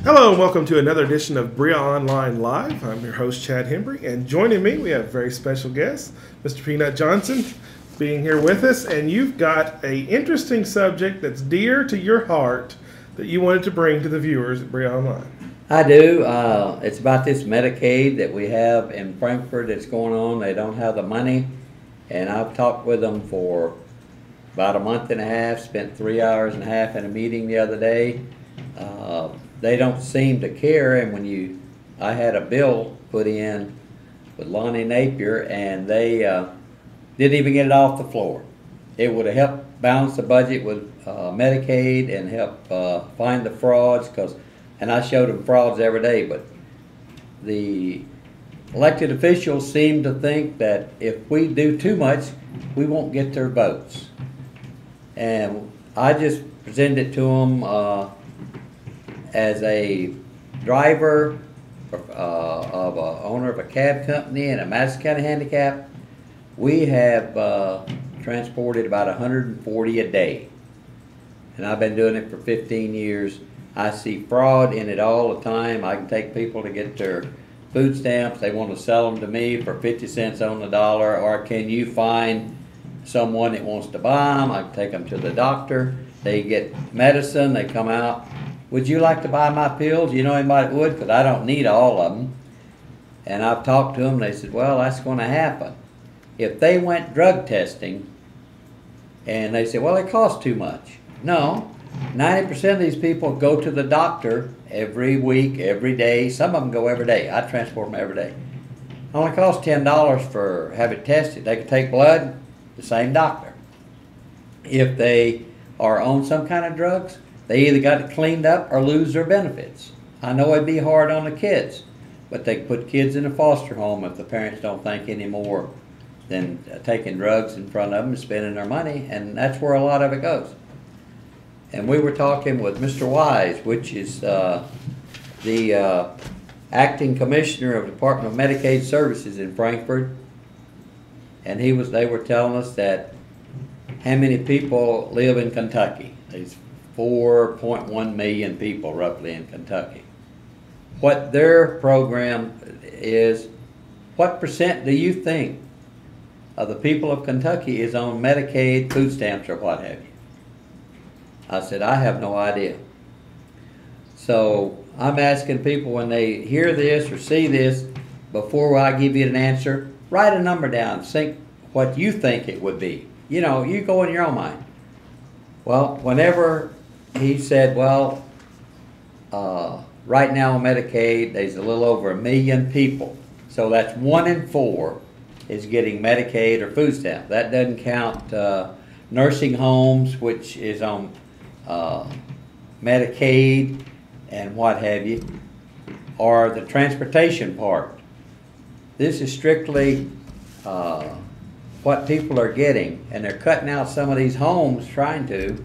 Hello and welcome to another edition of BereaOnline Live. I'm your host, Chad Hembree, and joining me we have a very special guest, Mr. Peanut Johnson, being here with us. And you've got an interesting subject that's dear to your heart that you wanted to bring to the viewers at BereaOnline. I do. It's about this Medicaid that we have in Frankfurt that's going on. They don't have the money, and I've talked with them for about a month and a half, spent 3 hours and a half in a meeting the other day. They don't seem to care, and I had a bill put in with Lonnie Napier, and they didn't even get it off the floor. It would have helped balance the budget with Medicaid and help find the frauds, and I showed them frauds every day, but the elected officials seem to think that if we do too much, we won't get their votes. And I just presented it to them as a driver of a owner of a cab company and a Madison County handicap. We have transported about 140 a day, and I've been doing it for 15 years. I see fraud in it all the time. I can take people to get their food stamps. They want to sell them to me for 50 cents on the dollar, or can you find someone that wants to buy them? I can take them to the doctor. They get medicine. They come out. Would you like to buy my pills? You know anybody that would? Because I don't need all of them. And I've talked to them. They said, well, that's going to happen. If they went drug testing and they said, well, it costs too much. No, 90% of these people go to the doctor every week, every day. Some of them go every day. I transport them every day. It only costs $10 for have it tested. They can take blood, the same doctor. If they are on some kind of drugs, they either got it cleaned up or lose their benefits. I know it'd be hard on the kids, but they put kids in a foster home if the parents don't think any more than taking drugs in front of them and spending their money, and that's where a lot of it goes. And we were talking with Mr. Wise, which is the acting commissioner of the Department of Medicaid Services in Frankfurt, and they were telling us that how many people live in Kentucky. There's 4.1 million people roughly in Kentucky. What their program is, what percent do you think of the people of Kentucky is on Medicaid, food stamps, or what have you? I said, I have no idea. So I'm asking people when they hear this or see this, before I give you an answer, write a number down, think what you think it would be. You know, you go in your own mind. Well, whenever he said, well, right now on Medicaid, there's a little over 1 million people. So that's 1 in 4 is getting Medicaid or food stamps. That doesn't count nursing homes, which is on Medicaid and what have you, or the transportation part. This is strictly what people are getting, and they're cutting out some of these homes trying to.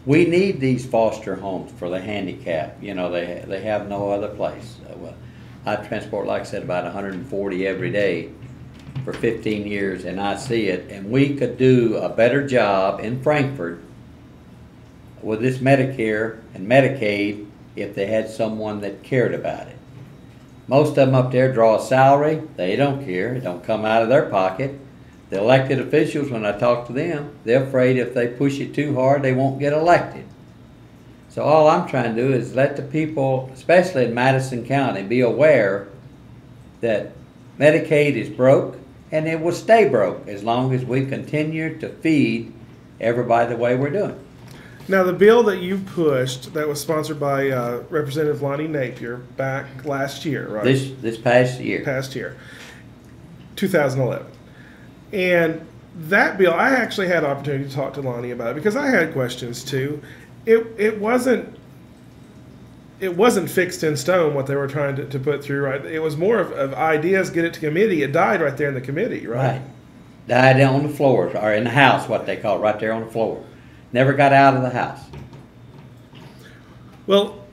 We need these foster homes for the handicapped. You know, they have no other place. Well, I transport, like I said, about 140 every day for 15 years, and I see it. And we could do a better job in Frankfurt with this Medicare and Medicaid if they had someone that cared about it. Most of them up there draw a salary. They don't care. It don't come out of their pocket. The elected officials, when I talk to them, they're afraid if they push it too hard, they won't get elected. So all I'm trying to do is let the people, especially in Madison County, be aware that Medicaid is broke, and it will stay broke as long as we continue to feed everybody the way we're doing. Now, the bill that you pushed, that was sponsored by Representative Lonnie Napier back last year, right? This past year. Past year, 2011. And that bill, I actually had an opportunity to talk to Lonnie about it because I had questions too. It wasn't fixed in stone what they were trying to put through, right? It was more of ideas, get it to committee. It died right there in the committee, right? Right. Died on the floor, or in the House, what they call it, right there on the floor. Never got out of the House. Well,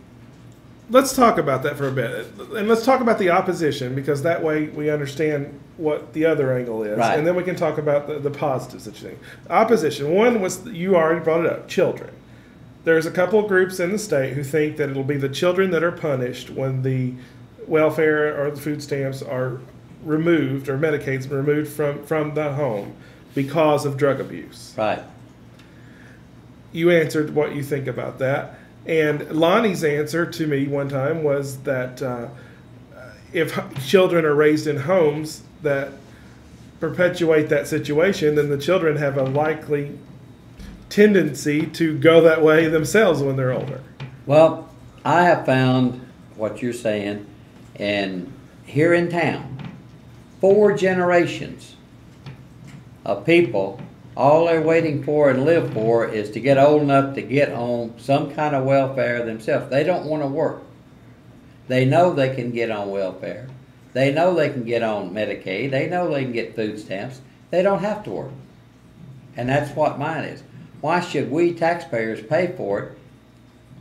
let's talk about that for a bit. And let's talk about the opposition, because that way we understand what the other angle is. Right. And then we can talk about the positives that you think. Opposition. One was, you already brought it up, children. there's a couple of groups in the state who think that it'll be the children that are punished when the welfare or the food stamps are removed, or Medicaid's removed from the home because of drug abuse. Right. You answered what you think about that. And Lonnie's answer to me one time was that if children are raised in homes that perpetuate that situation, then the children have a likely tendency to go that way themselves when they're older. Well, I have found what you're saying, and here in town, 4 generations of people, all they're waiting for and live for is to get old enough to get on some kind of welfare themselves. They don't want to work. They know they can get on welfare. They know they can get on Medicaid. They know they can get food stamps. They don't have to work. And that's what mine is. Why should we taxpayers pay for it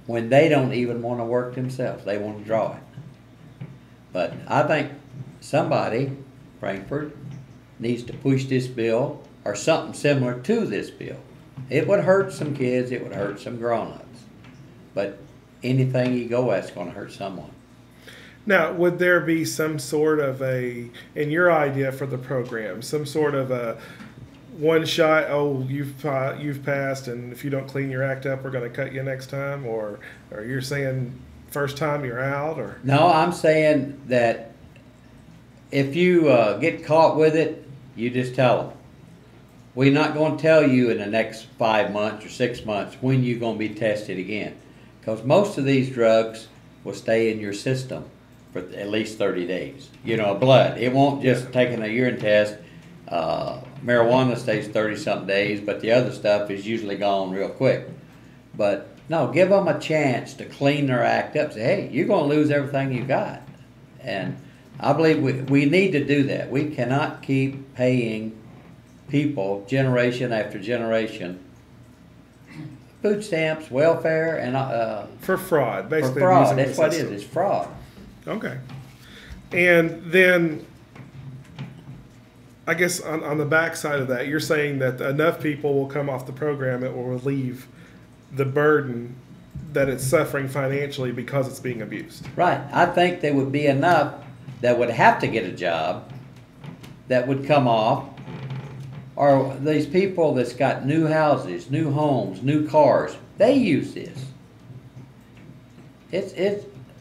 when they don't even want to work themselves? They want to draw it. But I think somebody, Frankfurt, needs to push this bill or something similar to this bill. It would hurt some kids. It would hurt some grown-ups. But anything you go at is going to hurt someone. Now, would there be some sort of in your idea for the program, some sort of a one shot, oh, you've passed, and if you don't clean your act up, we're going to cut you next time, or you're saying first time you're out, or? No, I'm saying that if you get caught with it, you just tell them. We're not going to tell you in the next 5 months or 6 months when you're going to be tested again, because most of these drugs will stay in your system for at least 30 days. You know, blood. It won't just taking a urine test. Marijuana stays 30-something days, but the other stuff is usually gone real quick. But no, give them a chance to clean their act up. Say, hey, you're going to lose everything you got. And I believe we need to do that. We cannot keep paying people generation after generation food stamps, welfare, and for fraud, basically. For fraud. That's what it is. It's fraud. Okay. And then, I guess on the back side of that, you're saying that enough people will come off the program, it will relieve the burden that it's suffering financially because it's being abused. Right. I think there would be enough that would have to get a job that would come off, or these people that's got new houses, new homes, new cars, they use this.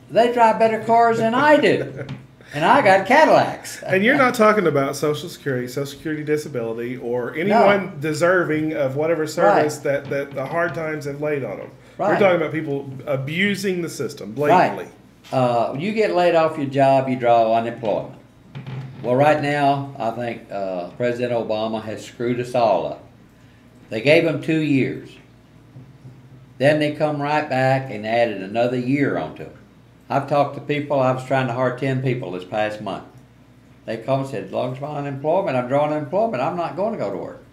They drive better cars than I do. And I got Cadillacs. And you're not talking about Social Security disability, or anyone deserving of whatever service that the hard times have laid on them. Right. We're talking about people abusing the system blatantly. Right. You get laid off your job, you draw unemployment. Well, right now, I think President Obama has screwed us all up. They gave them 2 years. Then they come right back and added another year onto it. I've talked to people. I was trying to hire 10 people this past month. They called and said, as long as I'm unemployment, I'm drawing unemployment, I'm not going to go to work.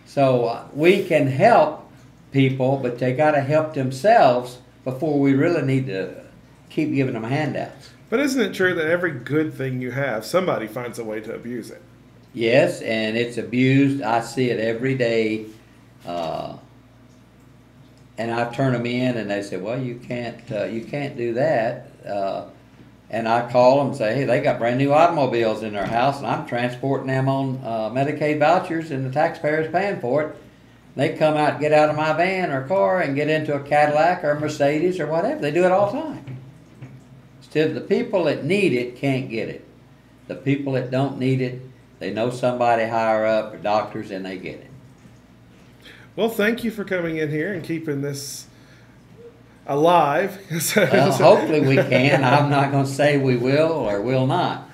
So we can help people, but they got to help themselves before we really need to keep giving them handouts. But isn't it true that every good thing you have, somebody finds a way to abuse it? Yes, and it's abused. I see it every day. And I turn them in, and they say, well, you can't do that. And I call them and say, hey, they got brand new automobiles in their house, and I'm transporting them on Medicaid vouchers, and the taxpayer's paying for it. They come out, get out of my van or car, and get into a Cadillac or a Mercedes or whatever. They do it all the time. Still, the people that need it can't get it. The people that don't need it, they know somebody higher up or doctors, and they get it. Well, thank you for coming in here and keeping this alive. Well, hopefully we can. I'm not going to say we will or will not.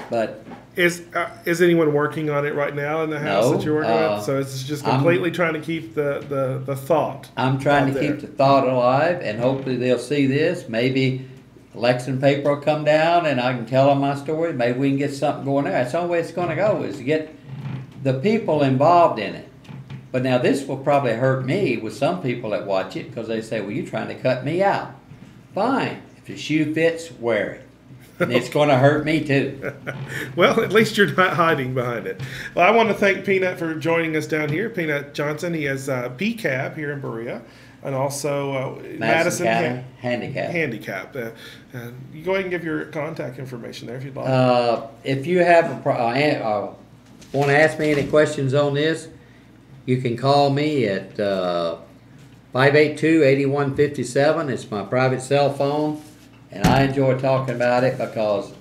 But is anyone working on it right now in the house that you're working on? So it's just completely trying to keep the thought. I'm trying to keep the thought alive, and hopefully they'll see this. Maybe election paper will come down, and I can tell them my story. Maybe we can get something going there. That's the only way it's going to go, is to get the people involved in it. But now this will probably hurt me with some people that watch it, because they say, well, you're trying to cut me out. Fine. If the shoe fits, wear it. And it's going to hurt me too. Well, at least you're not hiding behind it. Well, I want to thank Peanut for joining us down here. Peanut Johnson, he has PCAB here in Berea. and also Madison County Handicap. Handicap. You go ahead and give your contact information there if you'd like. If you have want to ask me any questions on this, you can call me at 582-8157. It's my private cell phone, and I enjoy talking about it because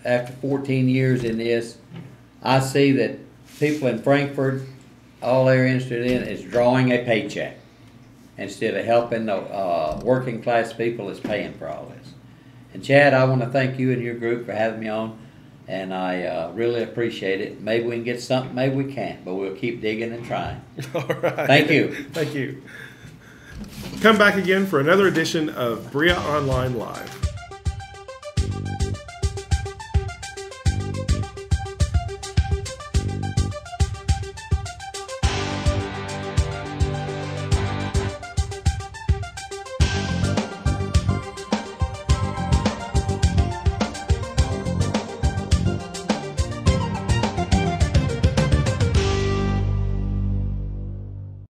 after 14 years in this, I see that people in Frankfort, all they're interested in is drawing a paycheck instead of helping the working class people that's paying for all this. And Chad, I want to thank you and your group for having me on, and I really appreciate it. Maybe we can get something, maybe we can't, but we'll keep digging and trying. All right. Thank you. Thank you. Come back again for another edition of BereaOnline Live.